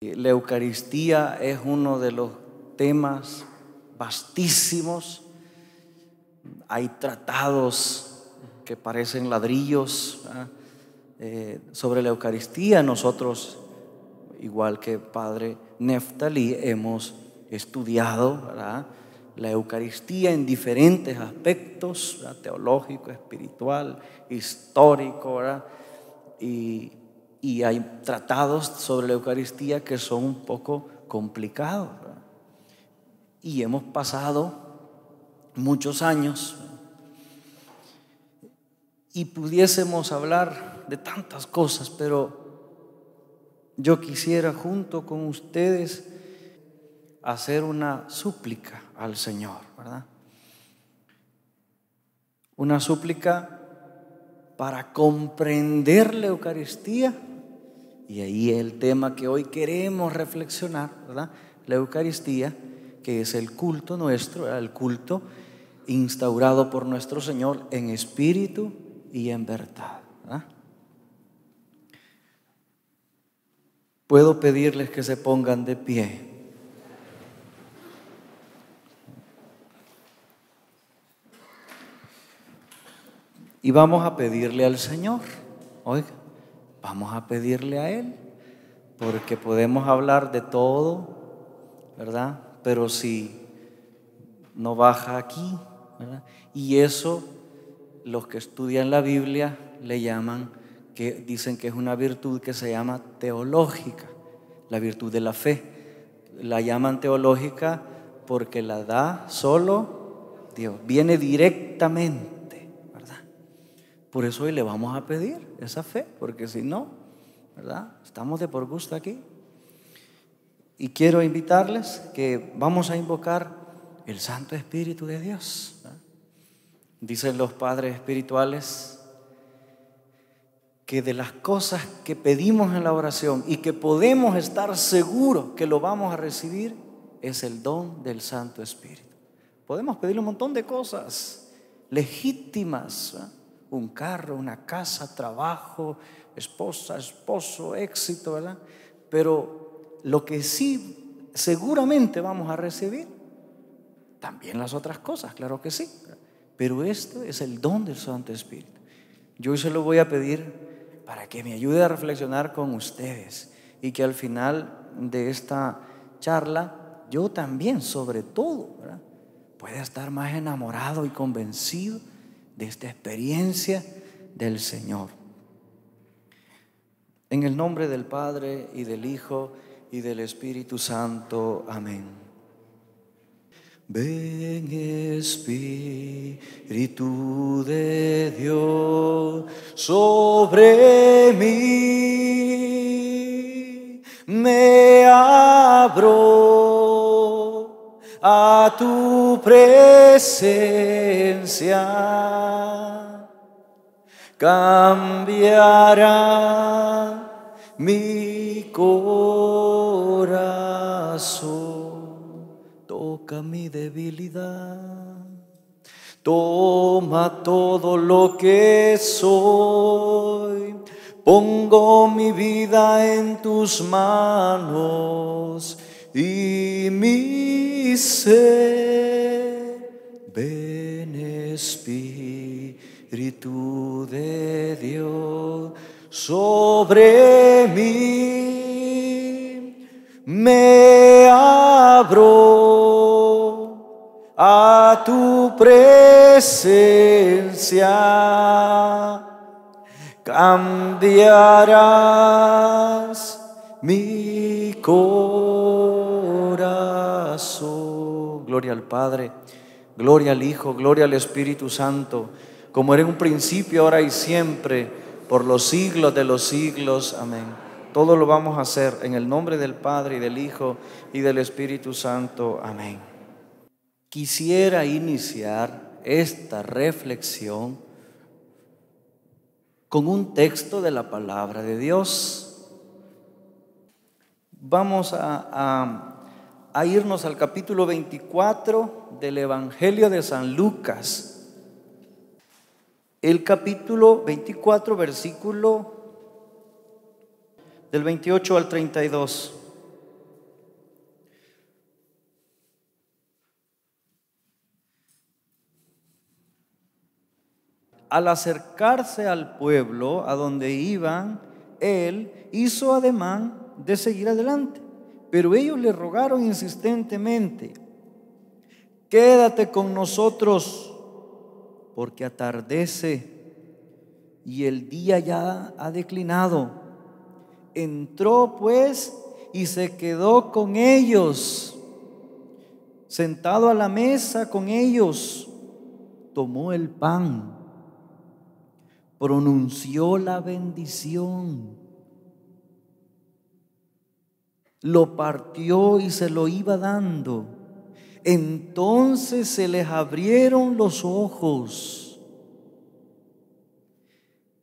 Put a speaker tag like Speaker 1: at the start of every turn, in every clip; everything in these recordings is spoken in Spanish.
Speaker 1: La Eucaristía es uno de los temas vastísimos. Hay tratados que parecen ladrillos sobre la Eucaristía. Nosotros, igual que Padre Neftalí, hemos estudiado, ¿verdad?, la Eucaristía en diferentes aspectos, ¿verdad?, teológico, espiritual, histórico, ¿verdad? Y hay tratados sobre la Eucaristía que son un poco complicados, ¿verdad? Y hemos pasado muchos años y pudiésemos hablar de tantas cosas, pero yo quisiera junto con ustedes hacer una súplica al Señor, ¿verdad? Una súplica para comprender la Eucaristía. Y ahí es el tema que hoy queremos reflexionar, ¿verdad? La Eucaristía, que es el culto nuestro, ¿verdad?, el culto instaurado por nuestro Señor en espíritu y en verdad, ¿verdad? Puedo pedirles que se pongan de pie. Y vamos a pedirle al Señor, oiga, vamos a pedirle a Él, porque podemos hablar de todo, ¿verdad? Pero si no baja aquí, ¿verdad? Y eso los que estudian la Biblia le llaman, que dicen que es una virtud que se llama teológica, la virtud de la fe. La llaman teológica porque la da solo Dios, viene directamente, ¿verdad? Por eso hoy le vamos a pedir esa fe, porque si no, ¿verdad?, estamos de por gusto aquí. Y quiero invitarles que vamos a invocar el Santo Espíritu de Dios, ¿verdad? Dicen los padres espirituales que de las cosas que pedimos en la oración y que podemos estar seguros que lo vamos a recibir es el don del Santo Espíritu. Podemos pedirle un montón de cosas legítimas, ¿verdad?, un carro, una casa, trabajo, esposa, esposo, éxito, ¿verdad? Pero lo que sí seguramente vamos a recibir, también las otras cosas, claro que sí, pero esto es el don del Santo Espíritu. Yo hoy se lo voy a pedir para que me ayude a reflexionar con ustedes y que al final de esta charla yo también, sobre todo, ¿verdad?, pueda estar más enamorado y convencido de esta experiencia del Señor. En el nombre del Padre y del Hijo y del Espíritu Santo. Amén. Ven, Espíritu de Dios, sobre mí me abro a tu presencia, cambiará mi corazón. Toca mi debilidad, toma todo lo que soy, pongo mi vida en tus manos y mi ser. Ven, Espíritu de Dios, sobre mí me abro a tu presencia, cambiarás mi corazón. Gloria al Padre, gloria al Hijo, gloria al Espíritu Santo, como era en un principio, ahora y siempre, por los siglos de los siglos. Amén. Todo lo vamos a hacer en el nombre del Padre y del Hijo y del Espíritu Santo. Amén. Quisiera iniciar esta reflexión con un texto de la palabra de Dios. Vamos a irnos al capítulo 24 del Evangelio de San Lucas. El capítulo 24, versículo del 28 al 32. Al acercarse al pueblo a donde iban, él hizo ademán de seguir adelante, pero ellos le rogaron insistentemente: quédate con nosotros, porque atardece y el día ya ha declinado. Entró pues y se quedó con ellos, sentado a la mesa con ellos. Tomó el pan, pronunció la bendición, lo partió y se lo iba dando. Entonces se les abrieron los ojos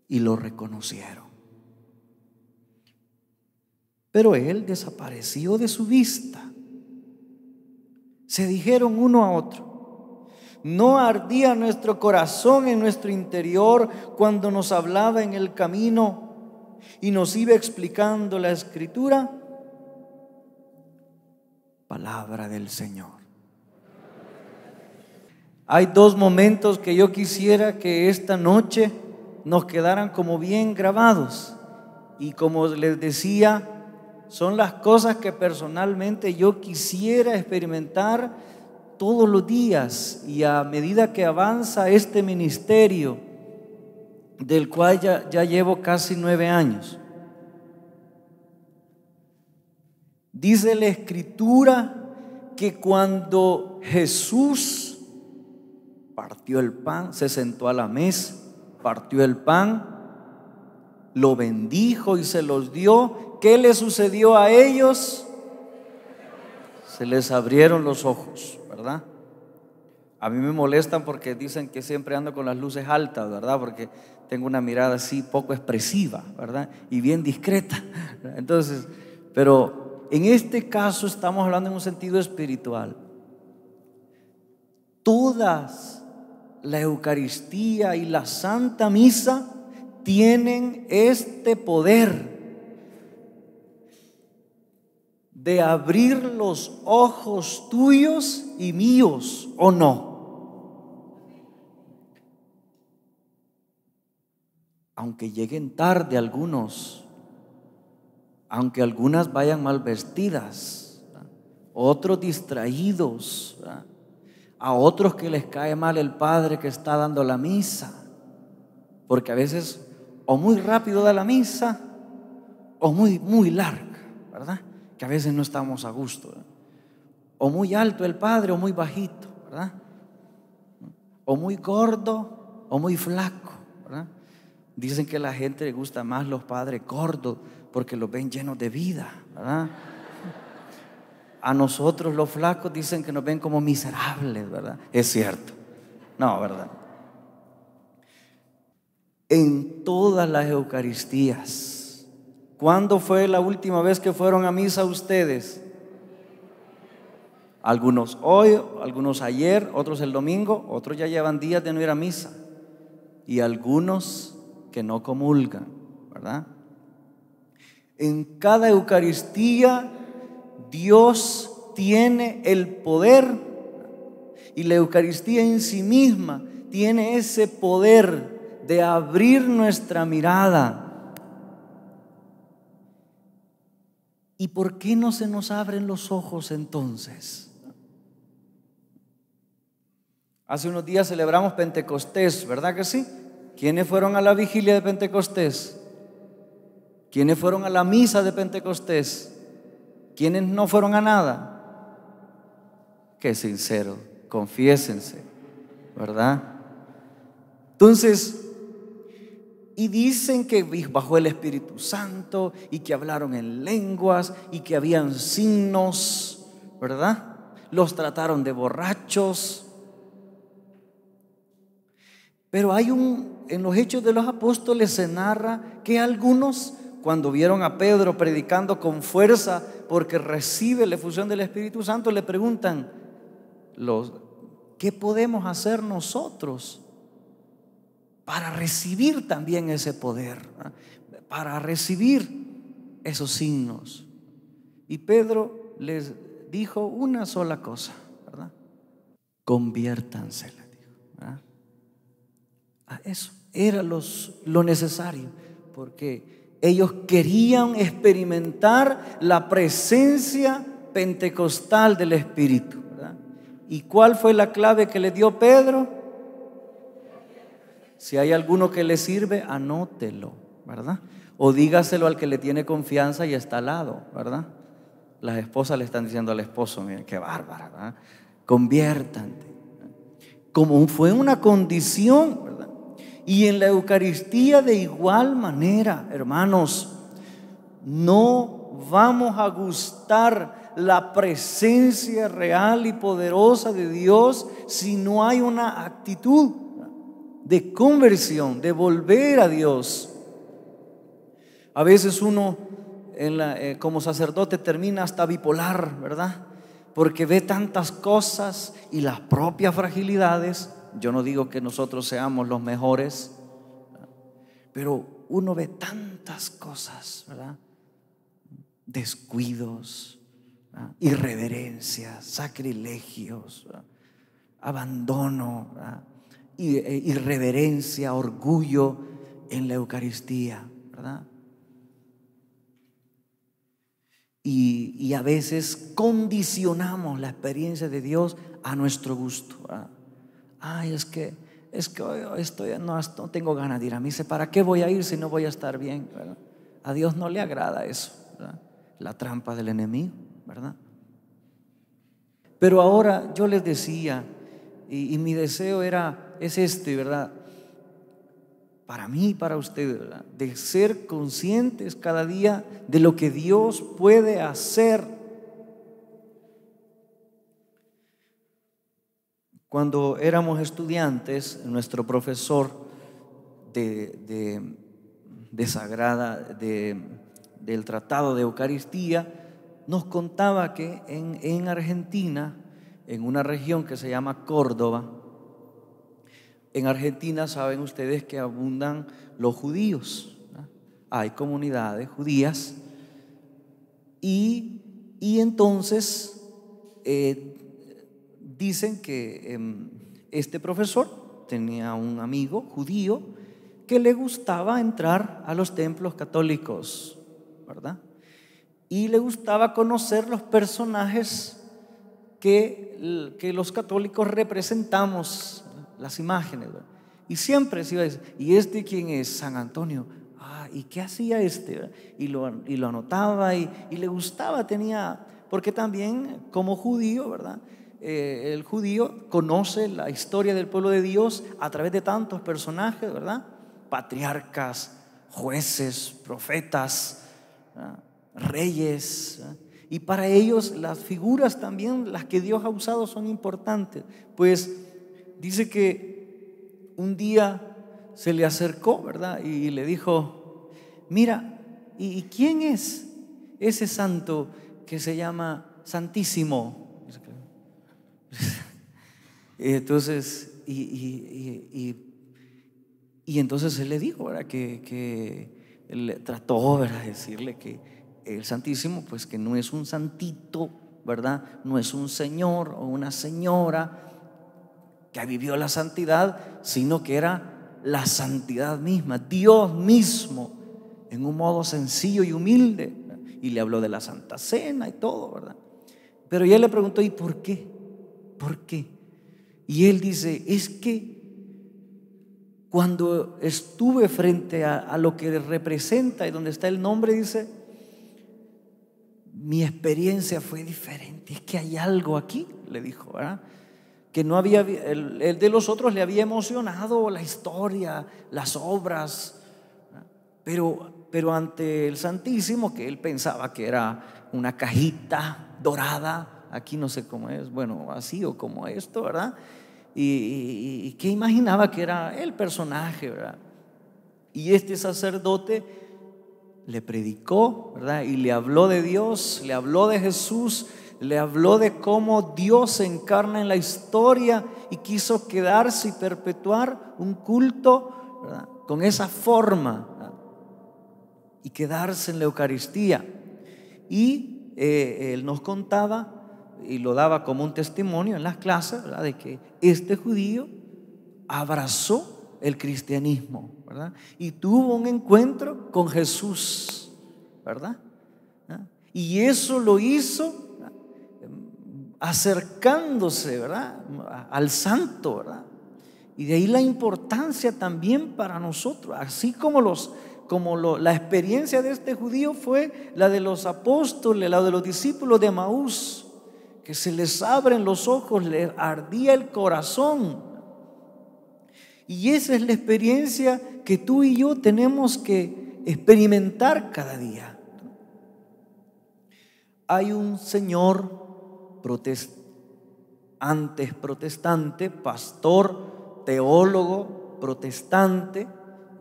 Speaker 1: y lo reconocieron. Pero él desapareció de su vista. Se dijeron uno a otro: ¿no ardía nuestro corazón en nuestro interior cuando nos hablaba en el camino y nos iba explicando la Escritura? Palabra del Señor. Hay dos momentos que yo quisiera que esta noche nos quedaran como bien grabados. Y como les decía, son las cosas que personalmente yo quisiera experimentar todos los días, y a medida que avanza este ministerio, del cual ya llevo casi 9 años. Dice la Escritura que cuando Jesús partió el pan, se sentó a la mesa, partió el pan, lo bendijo y se los dio, ¿qué le sucedió a ellos? Se les abrieron los ojos, ¿verdad? A mí me molestan porque dicen que siempre ando con las luces altas, ¿verdad? Porque tengo una mirada así poco expresiva, ¿verdad? Y bien discreta. Entonces, pero en este caso estamos hablando en un sentido espiritual. Todas la Eucaristía y la Santa Misa tienen este poder de abrir los ojos tuyos y míos, ¿o no? Aunque lleguen tarde algunos, aunque algunas vayan mal vestidas, ¿verdad? Otros distraídos, ¿verdad? A otros que les cae mal el padre que está dando la misa, porque a veces o muy rápido da la misa o muy larga, ¿verdad? Que a veces no estamos a gusto, ¿verdad? O muy alto el padre o muy bajito, ¿verdad? O muy gordo o muy flaco, ¿verdad? Dicen que a la gente le gusta más los padres gordos porque los ven llenos de vida, ¿verdad? A nosotros los flacos dicen que nos ven como miserables, ¿verdad? Es cierto. No, ¿verdad? En todas las Eucaristías. ¿Cuándo fue la última vez que fueron a misa ustedes? Algunos hoy, algunos ayer, otros el domingo, otros ya llevan días de no ir a misa. Y algunos que no comulgan, ¿verdad? En cada Eucaristía Dios tiene el poder, y la Eucaristía en sí misma tiene ese poder de abrir nuestra mirada. ¿Y por qué no se nos abren los ojos entonces? Hace unos días celebramos Pentecostés, ¿verdad que sí? ¿Quiénes fueron a la vigilia de Pentecostés? ¿Quiénes fueron a la misa de Pentecostés? ¿Quiénes no fueron a nada? Qué sincero, confiésense, ¿verdad? Entonces, y dicen que bajó el Espíritu Santo y que hablaron en lenguas y que habían signos, ¿verdad? Los trataron de borrachos. Pero en los Hechos de los Apóstoles se narra que algunos, cuando vieron a Pedro predicando con fuerza porque recibe la efusión del Espíritu Santo, le preguntan: ¿qué podemos hacer nosotros para recibir también ese poder, para recibir esos signos? Y Pedro les dijo una sola cosa, ¿verdad? Conviértanse, les dijo, ¿verdad? Eso era lo necesario, porque ellos querían experimentar la presencia pentecostal del Espíritu, ¿verdad? ¿Y cuál fue la clave que le dio Pedro? Si hay alguno que le sirve, anótelo, ¿verdad? O dígaselo al que le tiene confianza y está al lado, ¿verdad? Las esposas le están diciendo al esposo: miren qué bárbara, ¿verdad? Conviértante. Como fue una condición, ¿verdad? Y en la Eucaristía de igual manera, hermanos, no vamos a gustar la presencia real y poderosa de Dios si no hay una actitud de conversión, de volver a Dios. A veces uno como sacerdote termina hasta bipolar, ¿verdad? Porque ve tantas cosas y las propias fragilidades. Yo no digo que nosotros seamos los mejores, pero uno ve tantas cosas, ¿verdad? Descuidos, ¿verdad? Irreverencias, sacrilegios, ¿verdad? Abandono, ¿verdad? Irreverencia, orgullo en la Eucaristía, ¿verdad? Y a veces condicionamos la experiencia de Dios a nuestro gusto, ¿verdad? Ay, es que hoy no tengo ganas de ir a misa. ¿Para qué voy a ir si no voy a estar bien, ¿verdad? A Dios no le agrada eso, ¿verdad? La trampa del enemigo, ¿verdad? Pero ahora yo les decía, y mi deseo es este, ¿verdad? Para mí y para ustedes, ¿verdad? De ser conscientes cada día de lo que Dios puede hacer. Cuando éramos estudiantes, nuestro profesor del Tratado de Eucaristía nos contaba que en Argentina, en una región que se llama Córdoba, en Argentina saben ustedes que abundan los judíos, ¿verdad? Hay comunidades judías y entonces dicen que este profesor tenía un amigo judío que le gustaba entrar a los templos católicos, ¿verdad? Y le gustaba conocer los personajes que los católicos representamos, las imágenes, ¿verdad? Y siempre se iba a decir: ¿y este quién es? San Antonio. ¿Y qué hacía este, ¿verdad? Y lo anotaba y le gustaba, porque también como judío, ¿verdad? El judío conoce la historia del pueblo de Dios a través de tantos personajes, ¿verdad? Patriarcas, jueces, profetas, ¿verdad? Reyes, ¿verdad? Y para ellos las figuras también, las que Dios ha usado, son importantes. Pues dice que un día se le acercó, ¿verdad? Y le dijo: mira, ¿y quién es ese santo que se llama Santísimo? Entonces, entonces él le dijo, ¿verdad? Que él trató, ¿verdad?, de decirle que el Santísimo, pues que no es un santito, ¿verdad? No es un señor o una señora que vivió la santidad, sino que era la santidad misma, Dios mismo, en un modo sencillo y humilde. Y le habló de la Santa Cena y todo, ¿verdad? Pero ella le preguntó: ¿y por qué? ¿Por qué? Y él dice: es que cuando estuve frente a lo que representa y donde está el nombre, dice, mi experiencia fue diferente. Es que hay algo aquí, le dijo, ¿verdad? Que no había, el de los otros le había emocionado la historia, las obras, ¿verdad? Pero ante el Santísimo, que él pensaba que era una cajita dorada, aquí no sé cómo es, bueno, así o como esto, ¿verdad? Y que imaginaba que era el personaje, ¿verdad? Y este sacerdote le predicó, ¿verdad? Y le habló de Dios, le habló de Jesús, le habló de cómo Dios se encarna en la historia y quiso quedarse y perpetuar un culto, ¿verdad?, con esa forma, ¿verdad?, y quedarse en la Eucaristía. Y él nos contaba y lo daba como un testimonio en las clases, ¿verdad?, de que este judío abrazó el cristianismo, ¿verdad? Y tuvo un encuentro con Jesús, ¿verdad? Y eso lo hizo, ¿verdad?, acercándose, ¿verdad?, al santo, ¿verdad? Y de ahí la importancia también para nosotros, así como la experiencia de este judío fue la de los apóstoles, la de los discípulos de Emaús, que se les abren los ojos, les ardía el corazón. Y esa es la experiencia que tú y yo tenemos que experimentar cada día. Hay un señor antes protestante, pastor, teólogo protestante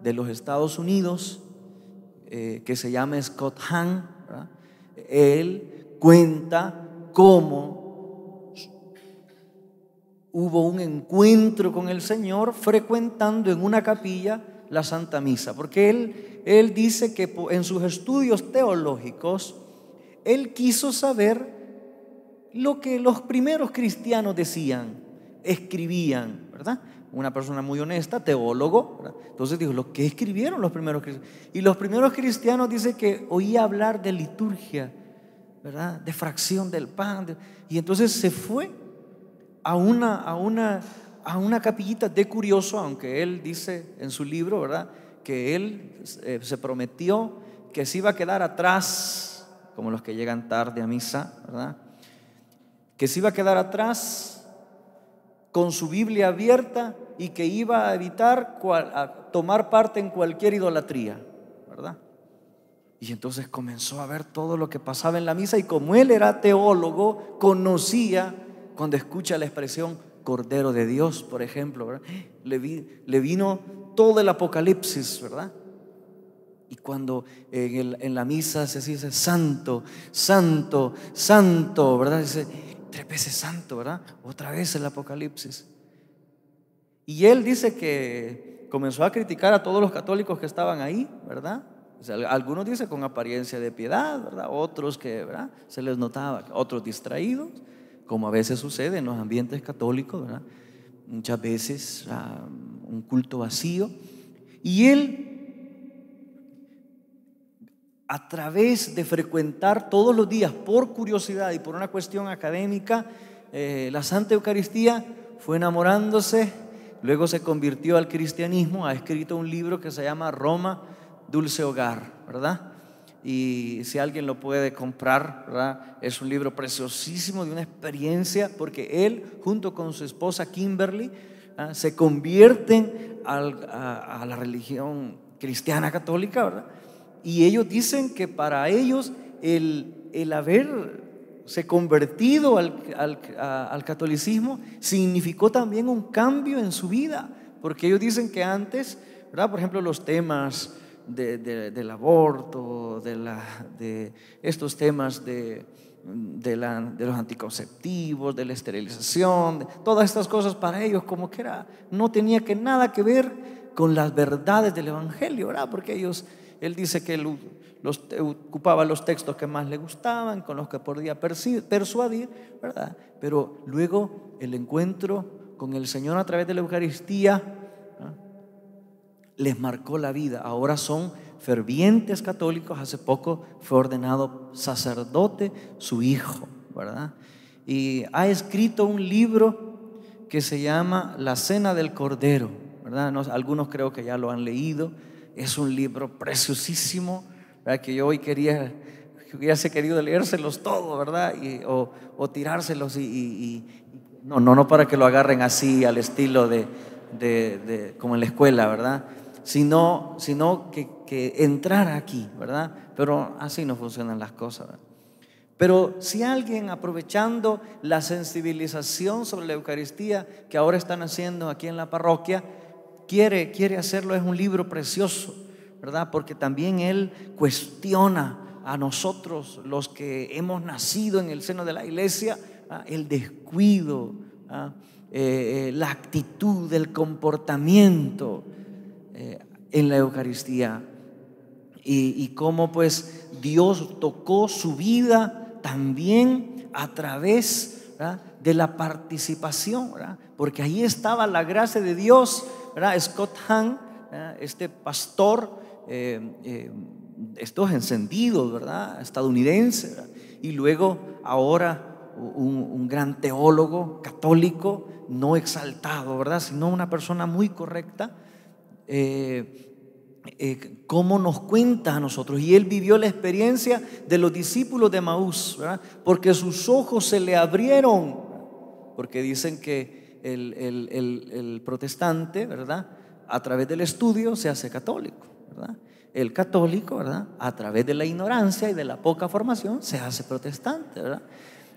Speaker 1: de los Estados Unidos, que se llama Scott Hahn, ¿verdad? Él cuenta cómo hubo un encuentro con el Señor frecuentando en una capilla la Santa Misa, porque él dice que en sus estudios teológicos él quiso saber lo que los primeros cristianos decían, escribían, ¿verdad? Una persona muy honesta, teólogo, ¿verdad? Entonces dijo, lo que escribieron los primeros cristianos. Y los primeros cristianos dice que oía hablar de liturgia, ¿verdad?, de fracción del pan. Y entonces se fue a una capillita de curioso, aunque él dice en su libro, ¿verdad?, que él se prometió que se iba a quedar atrás, como los que llegan tarde a misa, ¿verdad?, que se iba a quedar atrás con su Biblia abierta y que iba a evitar tomar parte en cualquier idolatría, ¿verdad? Y entonces comenzó a ver todo lo que pasaba en la misa, y como él era teólogo, conocía, cuando escucha la expresión Cordero de Dios, por ejemplo, ¿verdad?, le vino todo el Apocalipsis, ¿verdad? Y cuando en la misa se dice santo, santo, santo, ¿verdad?, dice 3 veces santo, ¿verdad? Otra vez el Apocalipsis. Y él dice que comenzó a criticar a todos los católicos que estaban ahí, ¿verdad? O sea, algunos dicen con apariencia de piedad, ¿verdad? Otros que, ¿verdad?, se les notaba, otros distraídos, como a veces sucede en los ambientes católicos, ¿verdad? Muchas veces un culto vacío. Y él, a través de frecuentar todos los días por curiosidad y por una cuestión académica la Santa Eucaristía, fue enamorándose. Luego se convirtió al cristianismo, ha escrito un libro que se llama Roma, Dulce Hogar, ¿verdad? Y si alguien lo puede comprar, ¿verdad?, es un libro preciosísimo de una experiencia, porque él junto con su esposa Kimberly se convierten a la religión cristiana católica, ¿verdad? Y ellos dicen que para ellos el haberse convertido al catolicismo significó también un cambio en su vida, porque ellos dicen que antes, ¿verdad?, por ejemplo, los temas del aborto, de estos temas de los anticonceptivos, de la esterilización, de todas estas cosas, para ellos como que no tenía nada que ver con las verdades del Evangelio, ¿verdad? Porque él dice que ocupaba los textos que más le gustaban, con los que podía persuadir, ¿verdad? Pero luego el encuentro con el Señor a través de la Eucaristía, ¿no?, les marcó la vida. Ahora son fervientes católicos. Hace poco fue ordenado sacerdote su hijo, ¿verdad? Y ha escrito un libro que se llama La Cena del Cordero, ¿verdad? Algunos creo que ya lo han leído. Es un libro preciosísimo, ¿verdad?, que yo hoy hubiese querido leérselos todos, ¿verdad? O tirárselos no para que lo agarren así al estilo de como en la escuela, ¿verdad? Sino que entrar aquí, ¿verdad? Pero así no funcionan las cosas, ¿verdad? Pero si alguien, aprovechando la sensibilización sobre la Eucaristía que ahora están haciendo aquí en la parroquia, quiere hacerlo, es un libro precioso, ¿verdad? Porque también él cuestiona a nosotros, los que hemos nacido en el seno de la iglesia, el descuido, la actitud, el comportamiento en la Eucaristía, y cómo pues Dios tocó su vida también a través, ¿verdad?, de la participación, ¿verdad? Porque ahí estaba la gracia de Dios ¿verdad? Scott Hahn, este pastor, estos encendidos, ¿verdad? Estadounidense, ¿verdad? Y luego ahora un gran teólogo católico, no exaltado, ¿verdad? Sino una persona muy correcta. Cómo nos cuenta a nosotros, y él vivió la experiencia de los discípulos de Emaús, ¿verdad? Porque sus ojos se le abrieron, porque dicen que el protestante, ¿verdad?, a través del estudio se hace católico, ¿verdad? El católico, ¿verdad?, a través de la ignorancia y de la poca formación se hace protestante, ¿verdad?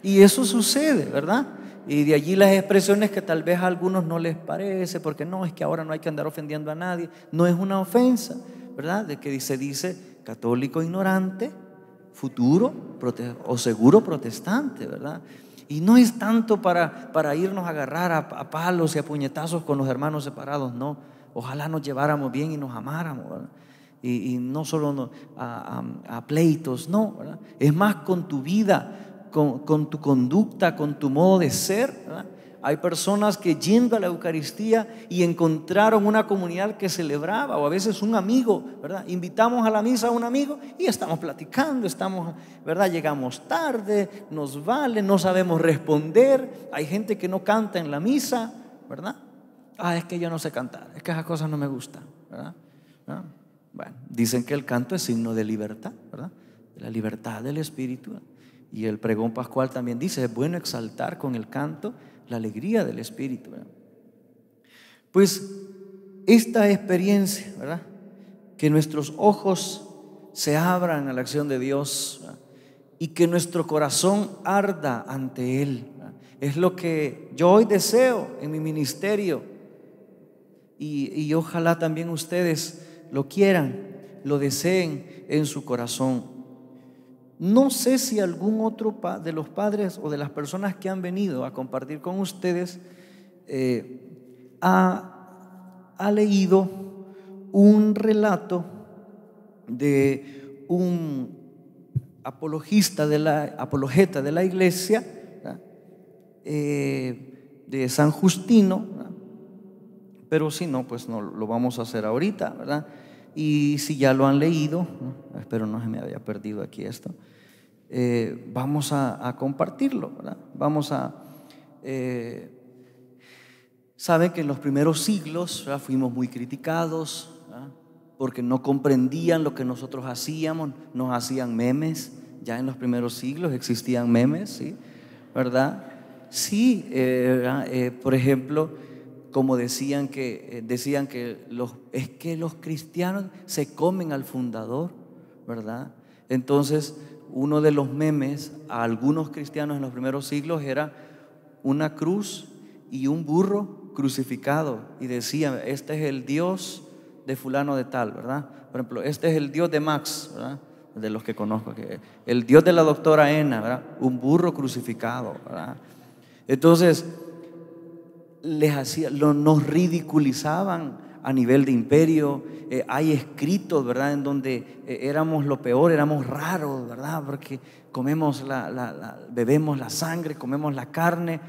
Speaker 1: Y eso sucede, ¿verdad? Y de allí las expresiones que tal vez a algunos no les parece, porque no, es que ahora no hay que andar ofendiendo a nadie. No es una ofensa, ¿verdad? De que se dice católico ignorante, futuro o seguro protestante, ¿verdad? Y no es tanto para irnos a agarrar a palos y a puñetazos con los hermanos separados, no. Ojalá nos lleváramos bien y nos amáramos, ¿verdad? Y no solo a pleitos, no, ¿verdad? Es más con tu vida, con tu conducta, con tu modo de ser, ¿verdad? Hay personas que yendo a la Eucaristía y encontraron una comunidad que celebraba, o a veces un amigo, ¿verdad? Invitamos a la misa a un amigo y estamos platicando, ¿verdad? Llegamos tarde, nos vale, no sabemos responder. Hay gente que no canta en la misa, ¿verdad? Es que yo no sé cantar, es que esas cosas no me gustan, ¿verdad? ¿No? Bueno, dicen que el canto es signo de libertad, ¿verdad? De la libertad del espíritu. Y el pregón pascual también dice: es bueno exaltar con el canto la alegría del espíritu, ¿verdad? Pues esta experiencia, ¿verdad?, que nuestros ojos se abran a la acción de Dios, ¿verdad?, y que nuestro corazón arda ante Él, ¿verdad?, es lo que yo hoy deseo en mi ministerio, y ojalá también ustedes lo quieran, lo deseen en su corazón. No sé si algún otro de los padres o de las personas que han venido a compartir con ustedes ha leído un relato de un apologeta de la iglesia, de San Justino, ¿verdad? Pero si no, pues no lo vamos a hacer ahorita, ¿verdad? Y si ya lo han leído, ¿no? Espero no se me haya perdido aquí esto. Vamos a compartirlo, ¿verdad? Saben que en los primeros siglos, ¿verdad?, fuimos muy criticados, ¿verdad?, porque no comprendían lo que nosotros hacíamos, nos hacían memes. Ya en los primeros siglos existían memes, ¿sí? ¿Verdad? Sí, por ejemplo, como decían que es que los cristianos se comen al fundador, ¿verdad? Entonces, uno de los memes a algunos cristianos en los primeros siglos era una cruz y un burro crucificado, y decían: este es el Dios de fulano de tal, ¿verdad? Por ejemplo, este es el Dios de Max, ¿verdad?, de los que conozco, el Dios de la doctora Ena, ¿verdad?, un burro crucificado, ¿verdad? Entonces nos ridiculizaban a nivel de imperio. Hay escritos, ¿verdad?, en donde éramos lo peor, éramos raros, ¿verdad?, porque bebemos la sangre, comemos la carne.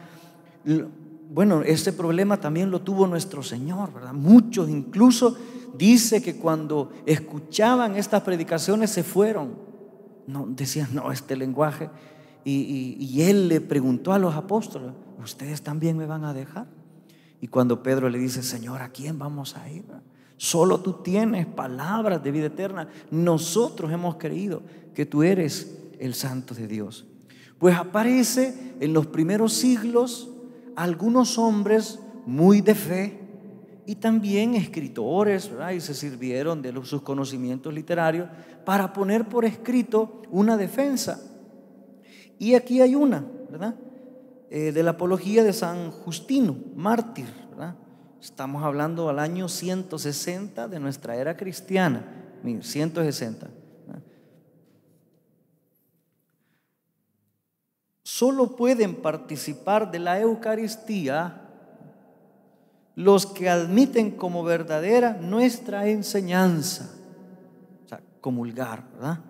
Speaker 1: Bueno, ese problema también lo tuvo nuestro Señor, ¿verdad? Muchos incluso dice que cuando escuchaban estas predicaciones se fueron. No, decían: no, este lenguaje. Y Él le preguntó a los apóstoles: ¿ustedes también me van a dejar? Y cuando Pedro le dice: Señor, ¿a quién vamos a ir? Solo tú tienes palabras de vida eterna. Nosotros hemos creído que tú eres el Santo de Dios. Pues aparece en los primeros siglos algunos hombres muy de fe y también escritores, ¿verdad?, y se sirvieron de sus conocimientos literarios para poner por escrito una defensa. Y aquí hay una, ¿verdad?, de la apología de San Justino, mártir, ¿verdad? Estamos hablando al año 160 de nuestra era cristiana, 160. ¿verdad? Solo pueden participar de la Eucaristía los que admiten como verdadera nuestra enseñanza, o sea, comulgar, ¿verdad?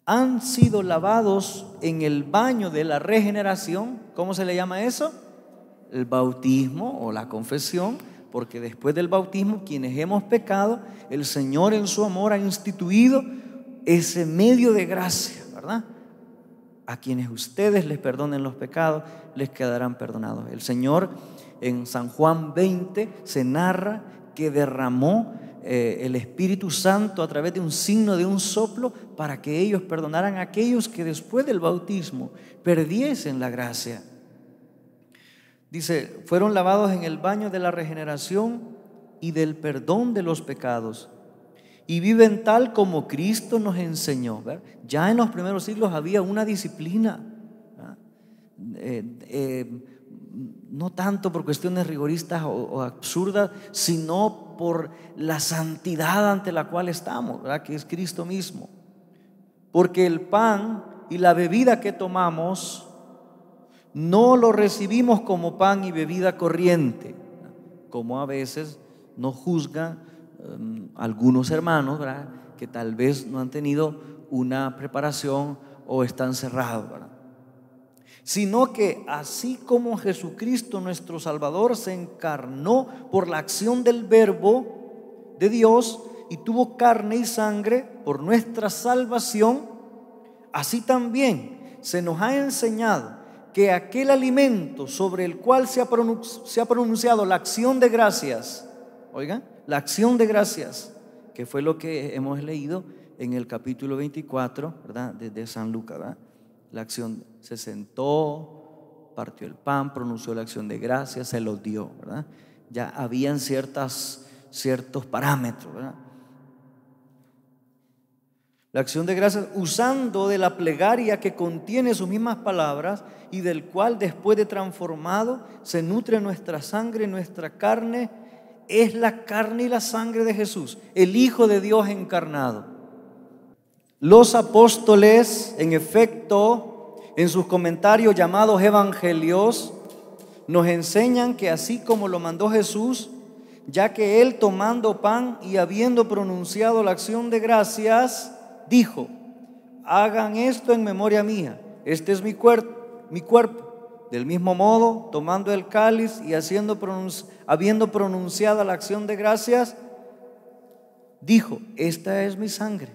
Speaker 1: Han sido lavados en el baño de la regeneración. ¿Cómo se le llama eso? el bautismo o la confesión, porque después del bautismo, quienes hemos pecado, el Señor en su amor ha instituido ese medio de gracia, ¿verdad? A quienes ustedes les perdonen los pecados, les quedarán perdonados. El Señor en San Juan 20 se narra que derramó el Espíritu Santo a través de un signo, de un soplo, para que ellos perdonaran a aquellos que después del bautismo perdiesen la gracia. Dice, fueron lavados en el baño de la regeneración y del perdón de los pecados, y viven tal como Cristo nos enseñó. ¿Ver? Ya en los primeros siglos había una disciplina, no tanto por cuestiones rigoristas o absurdas, sino por la santidad ante la cual estamos, ¿verdad? Que es Cristo mismo. Porque el pan y la bebida que tomamos no lo recibimos como pan y bebida corriente, como a veces nos juzgan algunos hermanos, ¿verdad? Que tal vez no han tenido una preparación o están cerrados, ¿verdad? Sino que así como Jesucristo nuestro Salvador se encarnó por la acción del Verbo de Dios y tuvo carne y sangre por nuestra salvación, así también se nos ha enseñado que aquel alimento sobre el cual se ha pronunciado la acción de gracias, oigan, la acción de gracias, que fue lo que hemos leído en el capítulo 24, ¿verdad? De San Lucas, ¿verdad? La acción, se sentó, partió el pan, pronunció la acción de gracias, se los dio, ¿verdad? Ya habían ciertos parámetros, ¿verdad? La acción de gracias usando de la plegaria que contiene sus mismas palabras y del cual después de transformado se nutre nuestra sangre, nuestra carne. Es la carne y la sangre de Jesús, el Hijo de Dios encarnado. Los apóstoles, en efecto, en sus comentarios llamados evangelios, nos enseñan que así como lo mandó Jesús, ya que Él tomando pan y habiendo pronunciado la acción de gracias, dijo: hagan esto en memoria mía, este es mi cuerpo. Del mismo modo, tomando el cáliz y habiendo pronunciado la acción de gracias, dijo: esta es mi sangre,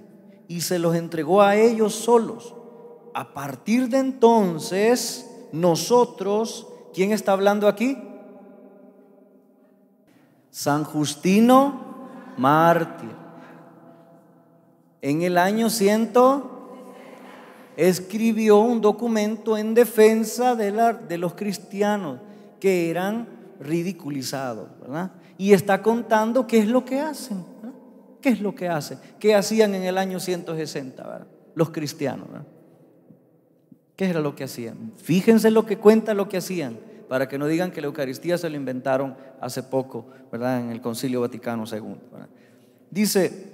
Speaker 1: y se los entregó a ellos solos. A partir de entonces, nosotros, ¿quién está hablando aquí? San Justino mártir. En el año 100 escribió un documento en defensa de los cristianos que eran ridiculizados, ¿verdad? Y está contando qué es lo que hacen, ¿verdad? ¿Qué es lo que hacen? ¿Qué hacían en el año 160, ¿verdad? Los cristianos, ¿verdad? ¿Qué era lo que hacían? Fíjense lo que cuenta lo que hacían, para que no digan que la Eucaristía se lo inventaron hace poco, ¿verdad? En el Concilio Vaticano II, ¿verdad? Dice: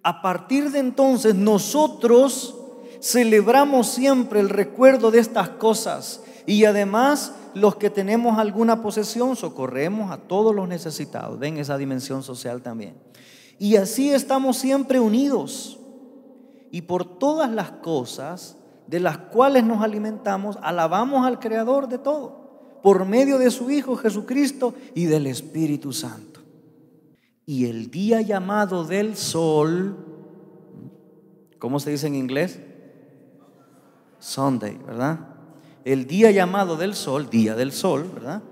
Speaker 1: a partir de entonces nosotros celebramos siempre el recuerdo de estas cosas, y además los que tenemos alguna posesión socorremos a todos los necesitados. Ven esa dimensión social también. Y así estamos siempre unidos, y por todas las cosas de las cuales nos alimentamos alabamos al Creador de todo, por medio de su Hijo Jesucristo y del Espíritu Santo. Y el día llamado del sol, ¿cómo se dice en inglés? Sunday, ¿verdad? El día llamado del sol, día del sol, ¿verdad?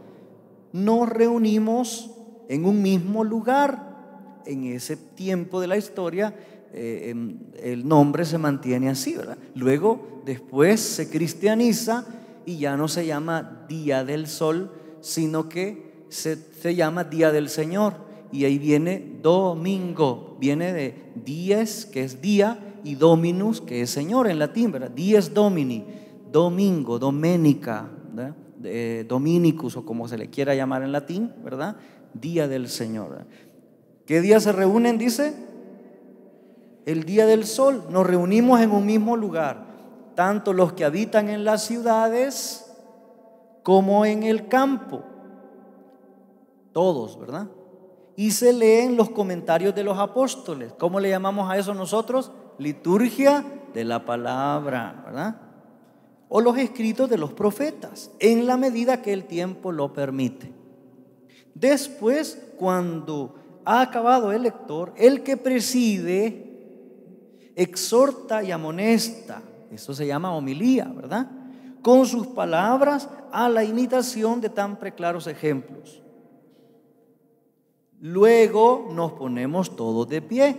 Speaker 1: Nos reunimos en un mismo lugar. En ese tiempo de la historia, el nombre se mantiene así, ¿verdad? Luego, después se cristianiza y ya no se llama Día del Sol, sino que se llama Día del Señor. Y ahí viene domingo, viene de dies, que es día, y dominus, que es Señor en latín, ¿verdad? Dies Domini, domingo, domenica, ¿verdad? Dominicus, o como se le quiera llamar en latín, ¿verdad? Día del Señor, ¿verdad? ¿Qué día se reúnen? Dice: el día del sol. Nos reunimos en un mismo lugar, tanto los que habitan en las ciudades como en el campo, todos, ¿verdad? Y se leen los comentarios de los apóstoles. ¿Cómo le llamamos a eso nosotros? Liturgia de la palabra, ¿verdad? o los escritos de los profetas, en la medida que el tiempo lo permite. Después, cuando ha acabado el lector, el que preside exhorta y amonesta, eso se llama homilía, ¿verdad?, con sus palabras a la imitación de tan preclaros ejemplos. Luego nos ponemos todos de pie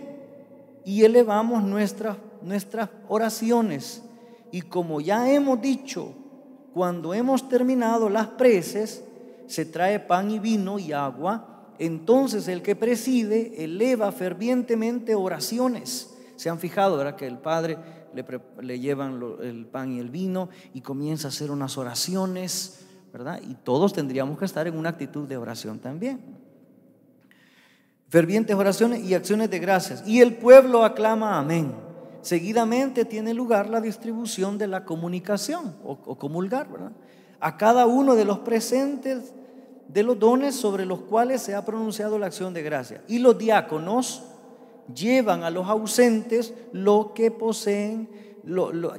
Speaker 1: y elevamos nuestras oraciones. Y como ya hemos dicho, cuando hemos terminado las preces, se trae pan y vino y agua. Entonces el que preside eleva fervientemente oraciones. Se han fijado, ¿verdad?, que el Padre le llevan el pan y el vino y comienza a hacer unas oraciones, ¿verdad? Y todos tendríamos que estar en una actitud de oración también. Fervientes oraciones y acciones de gracias. Y el pueblo aclama amén. Seguidamente tiene lugar la distribución de la comunicación o comulgar, ¿verdad?, a cada uno de los presentes de los dones sobre los cuales se ha pronunciado la acción de gracia. Y los diáconos llevan a los ausentes lo que poseen,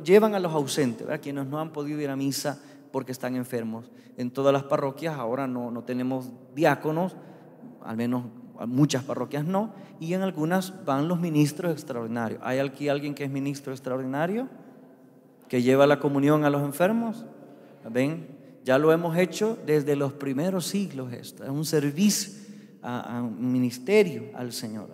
Speaker 1: llevan a los ausentes, ¿verdad?, quienes no han podido ir a misa porque están enfermos. En todas las parroquias ahora no tenemos diáconos, al menos muchas parroquias no, y en algunas van los ministros extraordinarios. ¿Hay aquí alguien que es ministro extraordinario que lleva la comunión a los enfermos? ¿Ven? Ya lo hemos hecho desde los primeros siglos. Esto es un servicio, a un ministerio al Señor.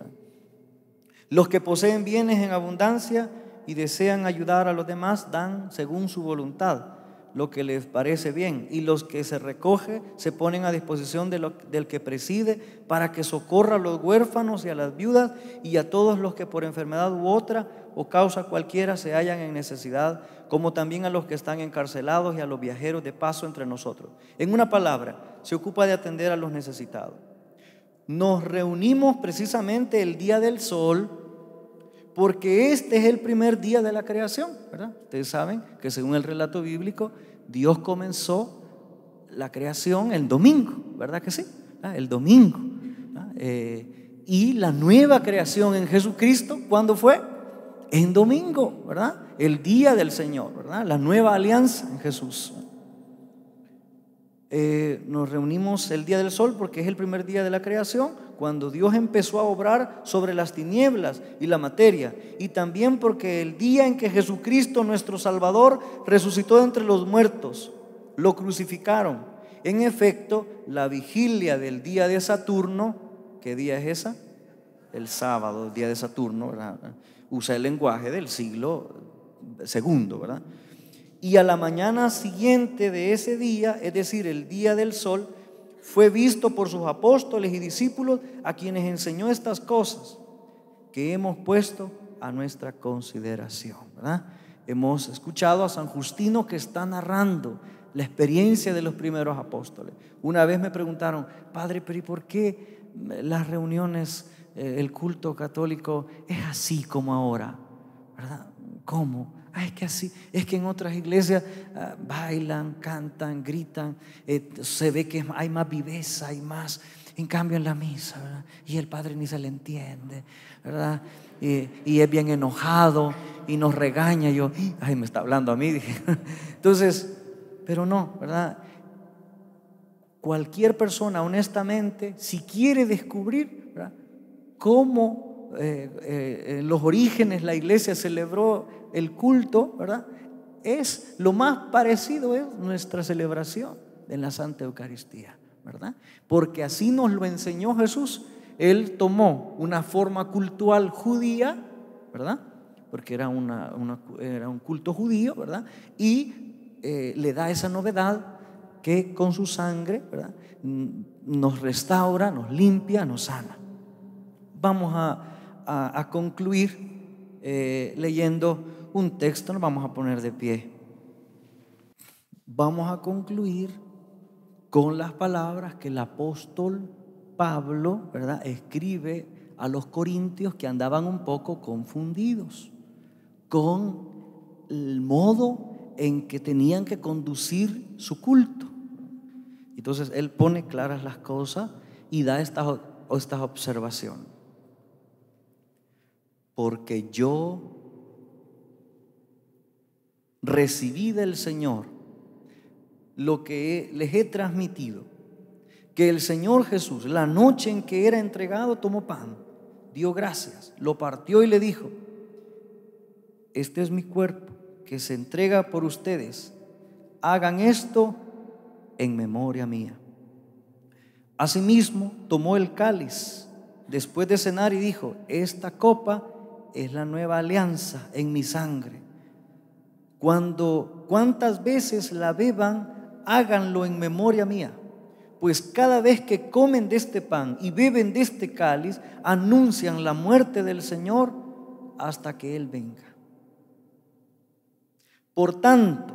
Speaker 1: Los que poseen bienes en abundancia y desean ayudar a los demás dan según su voluntad lo que les parece bien, y los que se recoge se ponen a disposición del que preside para que socorra a los huérfanos y a las viudas y a todos los que por enfermedad u otra o causa cualquiera se hallan en necesidad, como también a los que están encarcelados y a los viajeros de paso entre nosotros. En una palabra, se ocupa de atender a los necesitados. Nos reunimos precisamente el día del sol, porque este es el primer día de la creación, ¿verdad? Ustedes saben que según el relato bíblico, Dios comenzó la creación el domingo, ¿verdad que sí? El domingo. Y la nueva creación en Jesucristo, ¿cuándo fue? En domingo, ¿verdad? El día del Señor, ¿verdad? La nueva alianza en Jesús. Nos reunimos el día del sol porque es el primer día de la creación, cuando Dios empezó a obrar sobre las tinieblas y la materia, y también porque el día en que Jesucristo nuestro Salvador resucitó de entre los muertos, lo crucificaron. En efecto, la vigilia del día de Saturno, ¿qué día es esa? El sábado, el día de Saturno, ¿verdad? Usa el lenguaje del siglo segundo, ¿verdad? Y a la mañana siguiente de ese día, es decir, el día del sol, fue visto por sus apóstoles y discípulos, a quienes enseñó estas cosas que hemos puesto a nuestra consideración, ¿verdad? Hemos escuchado a San Justino, que está narrando la experiencia de los primeros apóstoles. Una vez me preguntaron: padre, pero ¿y por qué las reuniones, el culto católico es así como ahora? ¿Verdad? ¿Cómo? Es que así, es que en otras iglesias bailan, cantan, gritan, se ve que hay más viveza, hay más. En cambio en la misa, ¿verdad?, y el padre ni se le entiende, ¿verdad? Y es bien enojado y nos regaña. Yo, ay, me está hablando a mí, dije. Entonces, pero no, ¿verdad? Cualquier persona, honestamente, si quiere descubrir, ¿verdad?, cómo en los orígenes la iglesia celebró el culto, ¿verdad?, es lo más parecido, es nuestra celebración en la Santa Eucaristía, ¿verdad? Porque así nos lo enseñó Jesús. Él tomó una forma cultural judía, ¿verdad?, porque era un culto judío, ¿verdad?, y le da esa novedad que con su sangre, ¿verdad?, nos restaura, nos limpia, nos sana. Vamos a concluir leyendo un texto. Nos vamos a poner de pie. Vamos a concluir con las palabras que el apóstol Pablo, ¿verdad?, escribe a los corintios, que andaban un poco confundidos con el modo en que tenían que conducir su culto. Entonces él pone claras las cosas y da estas observaciones. Porque yo recibí del Señor lo que les he transmitido, que el Señor Jesús, la noche en que era entregado, tomó pan, dio gracias, lo partió y le dijo: este es mi cuerpo que se entrega por ustedes, hagan esto en memoria mía. Asimismo
Speaker 2: tomó el cáliz después de cenar y dijo: esta copa es la nueva alianza en mi sangre. Cuantas veces la beban, háganlo en memoria mía. Pues cada vez que comen de este pan y beben de este cáliz, anuncian la muerte del Señor hasta que Él venga. Por tanto,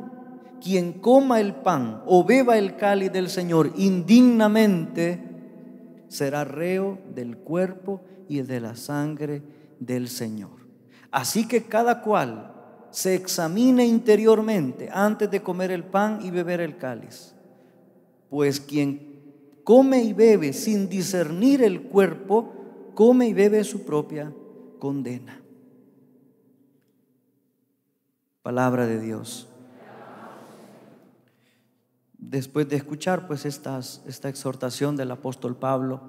Speaker 2: quien coma el pan o beba el cáliz del Señor indignamente, será reo del cuerpo y de la sangre del Señor. Así que cada cual se examine interiormente antes de comer el pan y beber el cáliz. Pues quien come y bebe sin discernir el cuerpo, come y bebe su propia condena. Palabra de Dios. Después de escuchar pues esta exhortación del apóstol Pablo,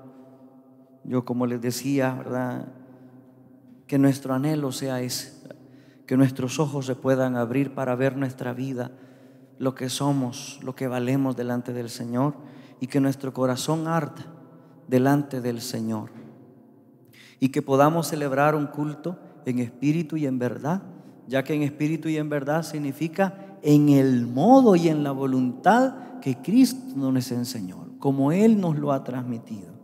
Speaker 2: yo, como les decía, ¿verdad?, que nuestro anhelo sea ese, que nuestros ojos se puedan abrir para ver nuestra vida, lo que somos, lo que valemos delante del Señor, y que nuestro corazón arda delante del Señor, y que podamos celebrar un culto en espíritu y en verdad, ya que en espíritu y en verdad significa en el modo y en la voluntad que Cristo nos enseñó, como Él nos lo ha transmitido.